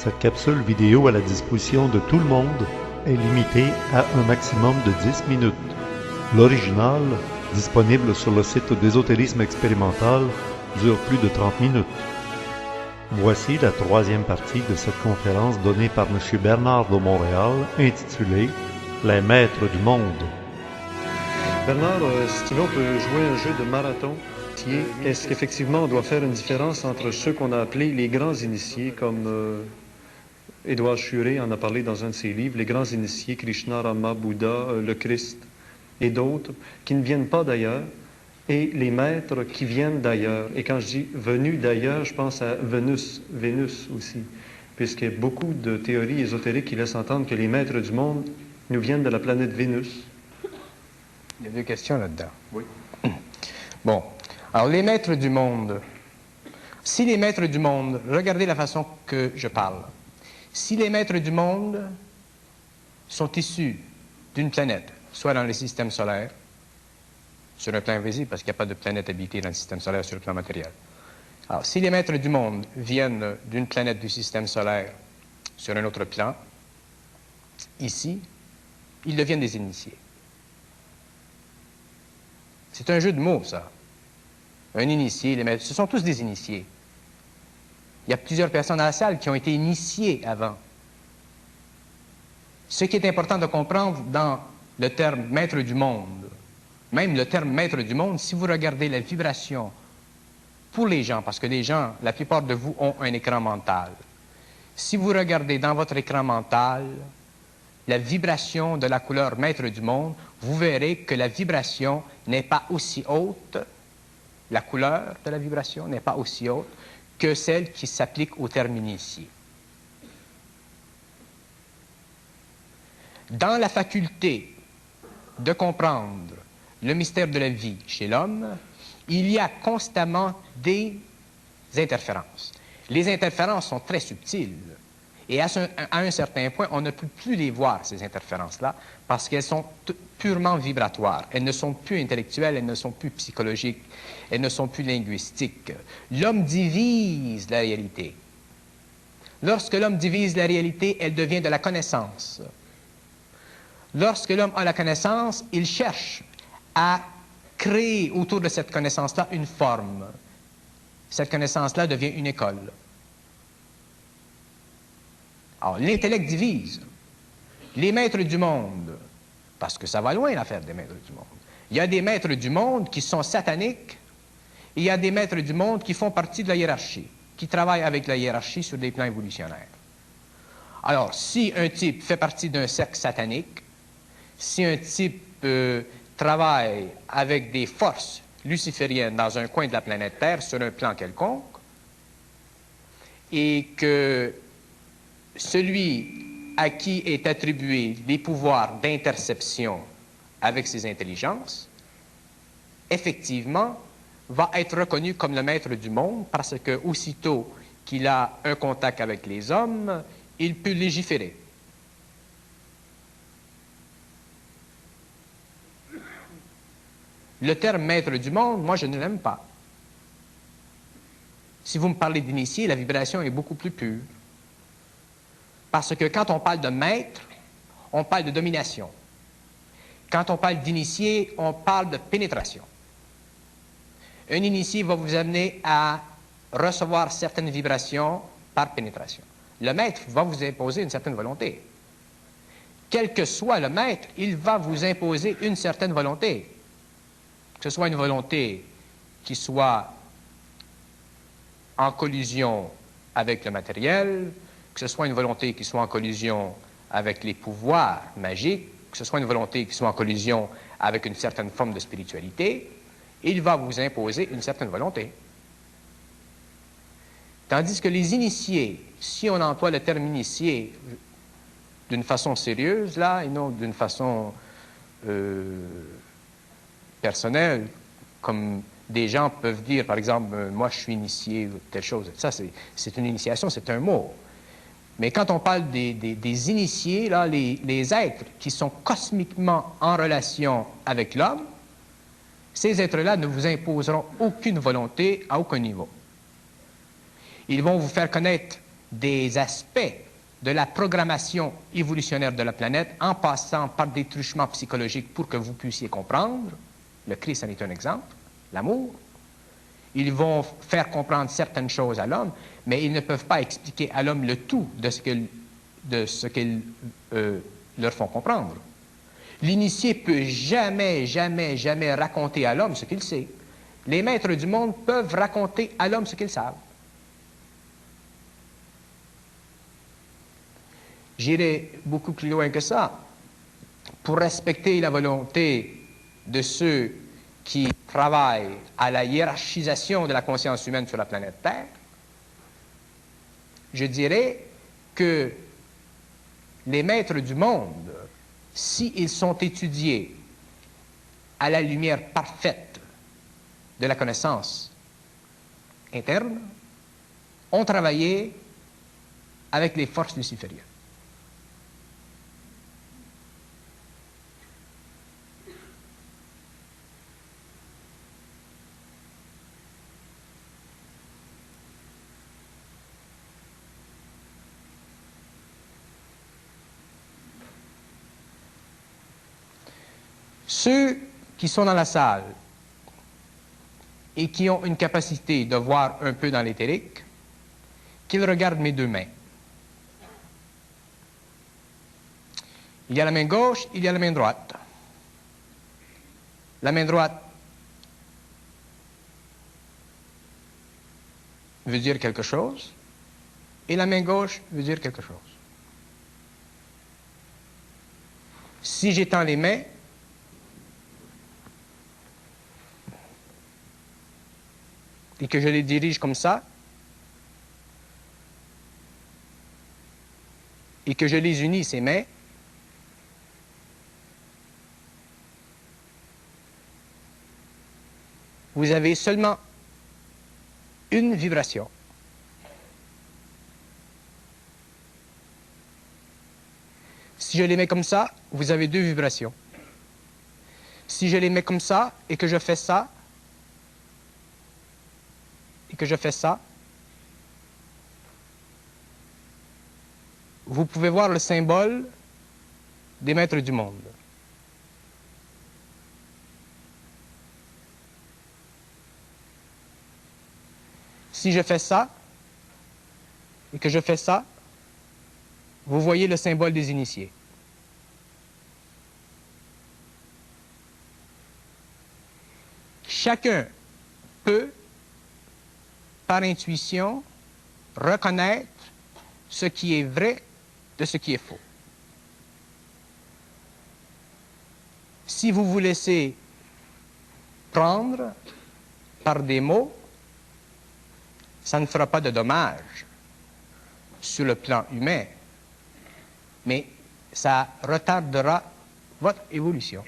Cette capsule vidéo à la disposition de tout le monde est limitée à un maximum de 10 minutes. L'original, disponible sur le site d'Ésotérisme Expérimental, dure plus de 30 minutes. Voici la troisième partie de cette conférence donnée par M. Bernard de Montréal, intitulée « Les maîtres du monde ». Bernard, si tu veux, on peut jouer un jeu de marathon. Est-ce qu'effectivement on doit faire une différence entre ceux qu'on a appelés les grands initiés, comme Édouard Schuré en a parlé dans un de ses livres, les grands initiés, Krishna, Rama, Bouddha, le Christ et d'autres, qui ne viennent pas d'ailleurs, et les maîtres qui viennent d'ailleurs. Et quand je dis venus d'ailleurs, je pense à Vénus aussi, puisqu'il y a beaucoup de théories ésotériques qui laissent entendre que les maîtres du monde nous viennent de la planète Vénus. Il y a deux questions là-dedans. Oui. Bon. Alors, les maîtres du monde. Si les maîtres du monde, regardez la façon que je parle. Si les maîtres du monde sont issus d'une planète, soit dans le système solaire, sur un plan invisible, parce qu'il n'y a pas de planète habitée dans le système solaire sur le plan matériel. Alors, si les maîtres du monde viennent d'une planète du système solaire sur un autre plan, ici, ils deviennent des initiés. C'est un jeu de mots, ça. Un initié, les maîtres, ce sont tous des initiés. Il y a plusieurs personnes dans la salle qui ont été initiées avant. Ce qui est important de comprendre dans le terme maître du monde, même le terme maître du monde, si vous regardez la vibration pour les gens, parce que les gens, la plupart de vous ont un écran mental. Si vous regardez dans votre écran mental la vibration de la couleur maître du monde, vous verrez que la vibration n'est pas aussi haute, la couleur de la vibration n'est pas aussi haute que celle qui s'applique au terme initié. Dans la faculté de comprendre le mystère de la vie chez l'homme, il y a constamment des interférences. Les interférences sont très subtiles. Et à un certain point, on ne peut plus les voir, ces interférences-là, parce qu'elles sont purement vibratoires. Elles ne sont plus intellectuelles, elles ne sont plus psychologiques, elles ne sont plus linguistiques. L'homme divise la réalité. Lorsque l'homme divise la réalité, elle devient de la connaissance. Lorsque l'homme a la connaissance, il cherche à créer autour de cette connaissance-là une forme. Cette connaissance-là devient une école. Alors, l'intellect divise. Les maîtres du monde, parce que ça va loin l'affaire des maîtres du monde. Il y a des maîtres du monde qui sont sataniques, et il y a des maîtres du monde qui font partie de la hiérarchie, qui travaillent avec la hiérarchie sur des plans évolutionnaires. Alors, si un type fait partie d'un cercle satanique, si un type travaille avec des forces lucifériennes dans un coin de la planète Terre, sur un plan quelconque, et que celui à qui est attribué les pouvoirs d'interception avec ses intelligences, effectivement, va être reconnu comme le maître du monde parce que aussitôt qu'il a un contact avec les hommes, il peut légiférer. Le terme maître du monde, moi, je ne l'aime pas. Si vous me parlez d'initié, la vibration est beaucoup plus pure. Parce que quand on parle de maître, on parle de domination. Quand on parle d'initié, on parle de pénétration. Un initié va vous amener à recevoir certaines vibrations par pénétration. Le maître va vous imposer une certaine volonté. Quel que soit le maître, il va vous imposer une certaine volonté. Que ce soit une volonté qui soit en collision avec le matériel, que ce soit une volonté qui soit en collision avec les pouvoirs magiques, que ce soit une volonté qui soit en collision avec une certaine forme de spiritualité, il va vous imposer une certaine volonté. Tandis que les initiés, si on emploie le terme initié d'une façon sérieuse, là, et non d'une façon personnelle, comme des gens peuvent dire, par exemple, moi je suis initié, ou telle chose. Ça, c'est une initiation, c'est un mot. Mais quand on parle des initiés, là, les êtres qui sont cosmiquement en relation avec l'homme, ces êtres-là ne vous imposeront aucune volonté à aucun niveau. Ils vont vous faire connaître des aspects de la programmation évolutionnaire de la planète en passant par des truchements psychologiques pour que vous puissiez comprendre. Le Christ en est un exemple, l'amour. Ils vont faire comprendre certaines choses à l'homme, mais ils ne peuvent pas expliquer à l'homme le tout de ce qu'ils leur font comprendre. L'initié peut jamais raconter à l'homme ce qu'il sait. Les maîtres du monde peuvent raconter à l'homme ce qu'ils savent. J'irai beaucoup plus loin que ça. Pour respecter la volonté de ceux qui travaillent à la hiérarchisation de la conscience humaine sur la planète Terre, je dirais que les maîtres du monde, s'ils sont étudiés à la lumière parfaite de la connaissance interne, ont travaillé avec les forces lucifériennes. Ceux qui sont dans la salle et qui ont une capacité de voir un peu dans l'éthérique, qu'ils regardent mes deux mains. Il y a la main gauche, il y a la main droite. La main droite veut dire quelque chose et la main gauche veut dire quelque chose. Si j'étends les mains, et que je les dirige comme ça, et que je les unis, ces mains, vous avez seulement une vibration. Si je les mets comme ça, vous avez deux vibrations. Si je les mets comme ça et que je fais ça, vous pouvez voir le symbole des maîtres du monde. Si je fais ça et que je fais ça, vous voyez le symbole des initiés. Chacun peut, par intuition, reconnaître ce qui est vrai de ce qui est faux. Si vous vous laissez prendre par des mots, ça ne fera pas de dommages sur le plan humain, mais ça retardera votre évolution.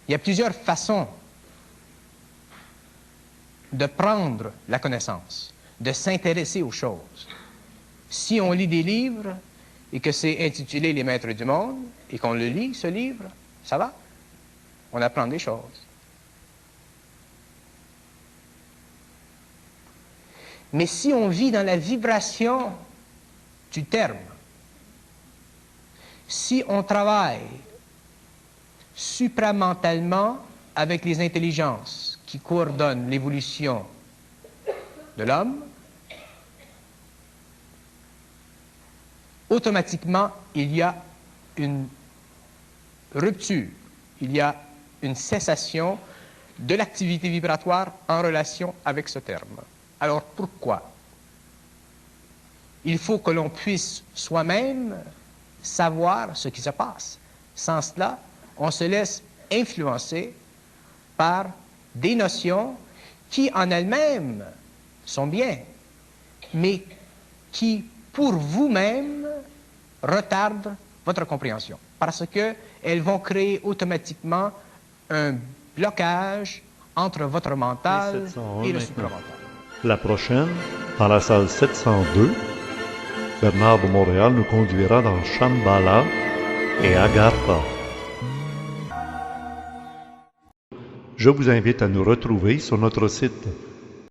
Il y a plusieurs façons de prendre la connaissance, de s'intéresser aux choses. Si on lit des livres et que c'est intitulé « Les maîtres du monde » et qu'on le lit, ce livre, ça va. On apprend des choses. Mais si on vit dans la vibration du terme, si on travaille supramentalement avec les intelligences qui coordonnent l'évolution de l'homme, automatiquement, il y a une rupture, il y a une cessation de l'activité vibratoire en relation avec ce terme. Alors pourquoi? Il faut que l'on puisse soi-même savoir ce qui se passe. Sans cela, on se laisse influencer par des notions qui en elles-mêmes sont bien, mais qui, pour vous-même, retardent votre compréhension. Parce qu'elles vont créer automatiquement un blocage entre votre mental et le supramental. La prochaine, dans la salle 702, Bernard de Montréal nous conduira dans Shambhala et Agartha. je vous invite à nous retrouver sur notre site